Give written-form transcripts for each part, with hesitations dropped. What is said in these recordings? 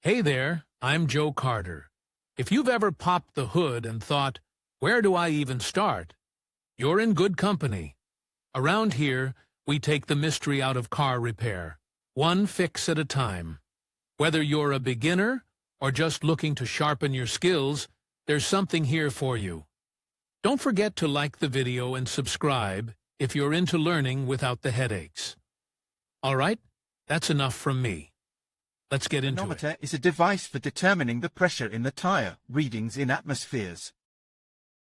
Hey there, I'm Joe Carter. If you've ever popped the hood and thought, where do I even start? You're in good company. Around here, we take the mystery out of car repair, one fix at a time. Whether you're a beginner or just looking to sharpen your skills, there's something here for you. Don't forget to like the video and subscribe if you're into learning without the headaches. All right, that's enough from me. Let's get into it. The manometer is a device for determining the pressure in the tire, readings in atmospheres.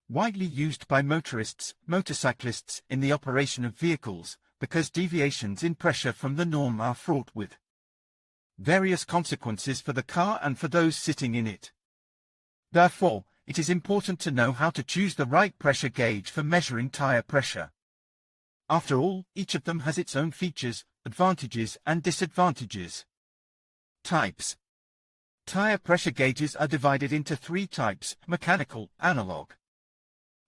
Widely used by motorists, motorcyclists in the operation of vehicles, because deviations in pressure from the norm are fraught with various consequences for the car and for those sitting in it. Therefore, it is important to know how to choose the right pressure gauge for measuring tire pressure. After all, each of them has its own features, advantages and disadvantages. Types. Tire pressure gauges are divided into three types: mechanical, analog.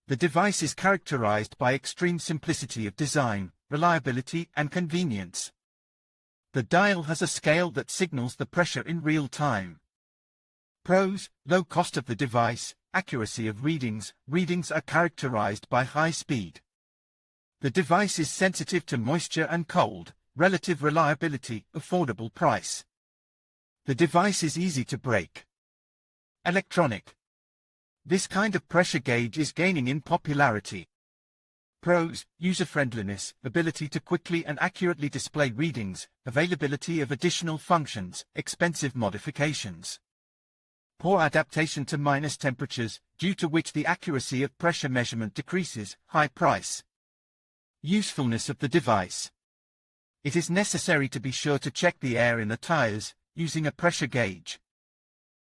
The device is characterized by extreme simplicity of design, reliability and convenience. The dial has a scale that signals the pressure in real time. Pros: low cost of the device, accuracy of readings. Readings are characterized by high speed. The device is sensitive to moisture and cold. Relative reliability, affordable price. The device is easy to break. Electronic. This kind of pressure gauge is gaining in popularity. Pros: user-friendliness, ability to quickly and accurately display readings, availability of additional functions, expensive modifications. Poor adaptation to minus temperatures, due to which the accuracy of pressure measurement decreases. High price. Usefulness of the device. It is necessary to be sure to check the air in the tires, using a pressure gauge.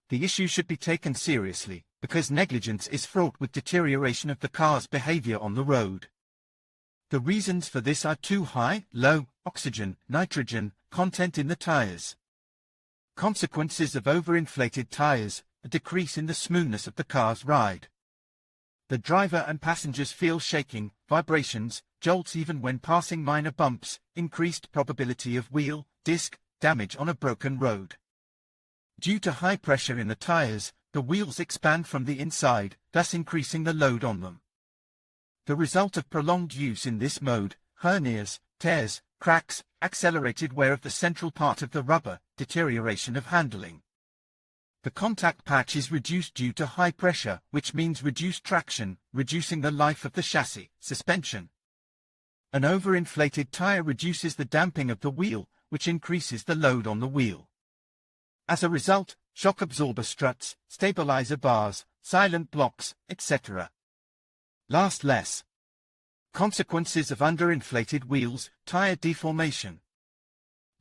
The issue should be taken seriously, because negligence is fraught with deterioration of the car's behavior on the road. The reasons for this are too high, low, oxygen, nitrogen, content in the tires. Consequences of overinflated tires, a decrease in the smoothness of the car's ride. The driver and passengers feel shaking, vibrations, jolts even when passing minor bumps, increased probability of wheel, disc, damage on a broken road. Due to high pressure in the tires, the wheels expand from the inside, thus increasing the load on them. The result of prolonged use in this mode: hernias, tears, cracks, accelerated wear of the central part of the rubber, deterioration of handling. The contact patch is reduced due to high pressure, which means reduced traction, reducing the life of the chassis. Suspension. An overinflated tire reduces the damping of the wheel, which increases the load on the wheel. As a result, shock absorber struts, stabilizer bars, silent blocks, etc. Last less. Consequences of underinflated wheels: tire deformation.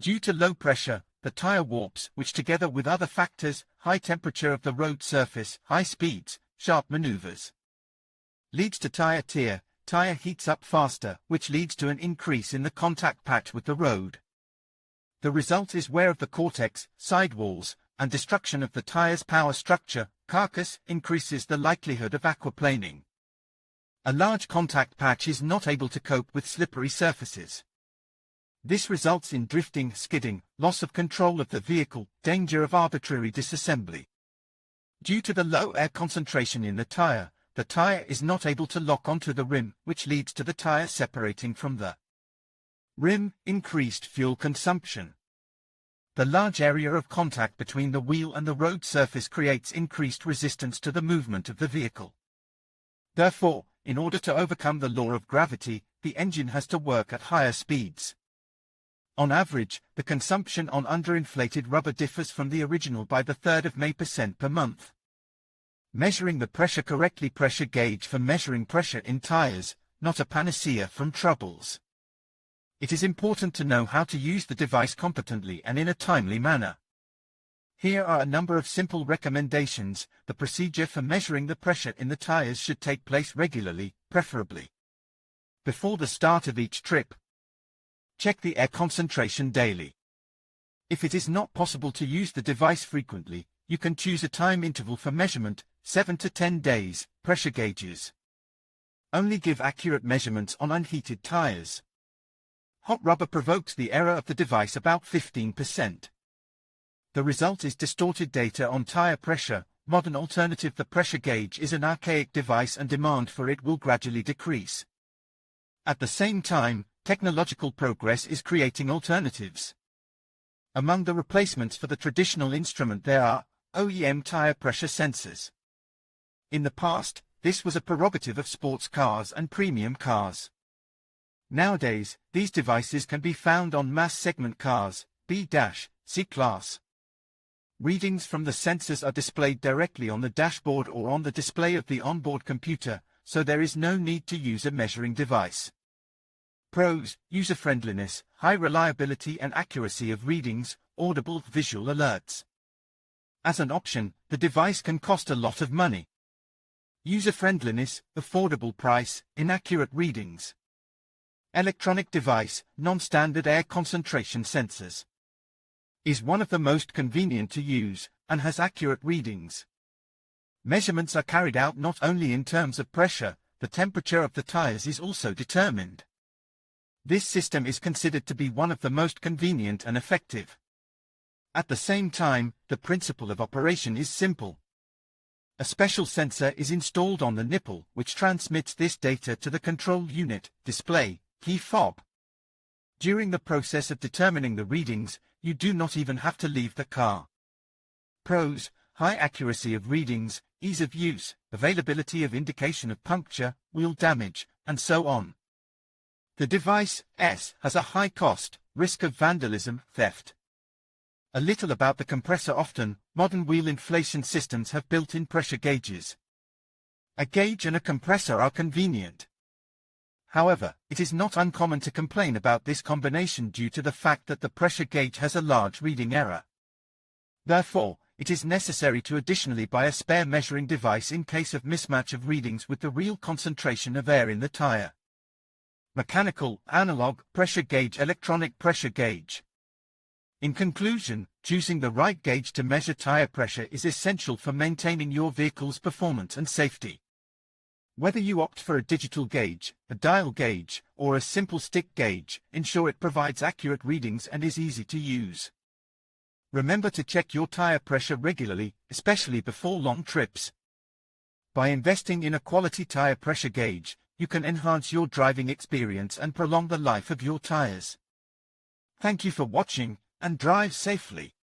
Due to low pressure, the tire warps, which together with other factors, high temperature of the road surface, high speeds, sharp maneuvers, leads to tire tear. Tire heats up faster, which leads to an increase in the contact patch with the road. The result is wear of the cortex, sidewalls, and destruction of the tire's power structure, carcass. Increases the likelihood of aquaplaning. A large contact patch is not able to cope with slippery surfaces. This results in drifting, skidding, loss of control of the vehicle, danger of arbitrary disassembly. Due to the low air concentration in the tire is not able to lock onto the rim, which leads to the tire separating from the rim. Increased fuel consumption. The large area of contact between the wheel and the road surface creates increased resistance to the movement of the vehicle. Therefore, in order to overcome the law of gravity, the engine has to work at higher speeds. On average, the consumption on underinflated rubber differs from the original by the third of % per month. Measuring the pressure correctly. Pressure gauge for measuring pressure in tires, not a panacea from troubles. It is important to know how to use the device competently and in a timely manner. Here are a number of simple recommendations. The procedure for measuring the pressure in the tires should take place regularly, preferably before the start of each trip. Check the air concentration daily. If it is not possible to use the device frequently, you can choose a time interval for measurement, 7 to 10 days. Pressure gauges only give accurate measurements on unheated tires. Hot rubber provokes the error of the device about 15%. The result is distorted data on tire pressure. Modern alternative: the pressure gauge is an archaic device and demand for it will gradually decrease. At the same time, technological progress is creating alternatives. Among the replacements for the traditional instrument there are OEM tire pressure sensors. In the past, this was a prerogative of sports cars and premium cars. Nowadays, these devices can be found on mass segment cars, B-C class. Readings from the sensors are displayed directly on the dashboard or on the display of the onboard computer, so there is no need to use a measuring device. Pros: user-friendliness, high reliability and accuracy of readings, audible visual alerts. As an option, the device can cost a lot of money. User-friendliness, affordable price, inaccurate readings. Electronic device, non-standard air concentration sensors. Is one of the most convenient to use, and has accurate readings. Measurements are carried out not only in terms of pressure, the temperature of the tires is also determined. This system is considered to be one of the most convenient and effective. At the same time, the principle of operation is simple. A special sensor is installed on the nipple which transmits this data to the control unit, display, key fob. During the process of determining the readings, you do not even have to leave the car. Pros: high accuracy of readings, ease of use, availability of indication of puncture, wheel damage, and so on. The device has a high cost, risk of vandalism, theft. A little about the compressor. Often, modern wheel inflation systems have built-in pressure gauges. A gauge and a compressor are convenient. However, it is not uncommon to complain about this combination due to the fact that the pressure gauge has a large reading error. Therefore, it is necessary to additionally buy a spare measuring device in case of mismatch of readings with the real concentration of air in the tire. Mechanical, analog, pressure gauge, electronic pressure gauge. In conclusion, choosing the right gauge to measure tire pressure is essential for maintaining your vehicle's performance and safety. Whether you opt for a digital gauge, a dial gauge, or a simple stick gauge, ensure it provides accurate readings and is easy to use. Remember to check your tire pressure regularly, especially before long trips. By investing in a quality tire pressure gauge, you can enhance your driving experience and prolong the life of your tires. Thank you for watching, and drive safely.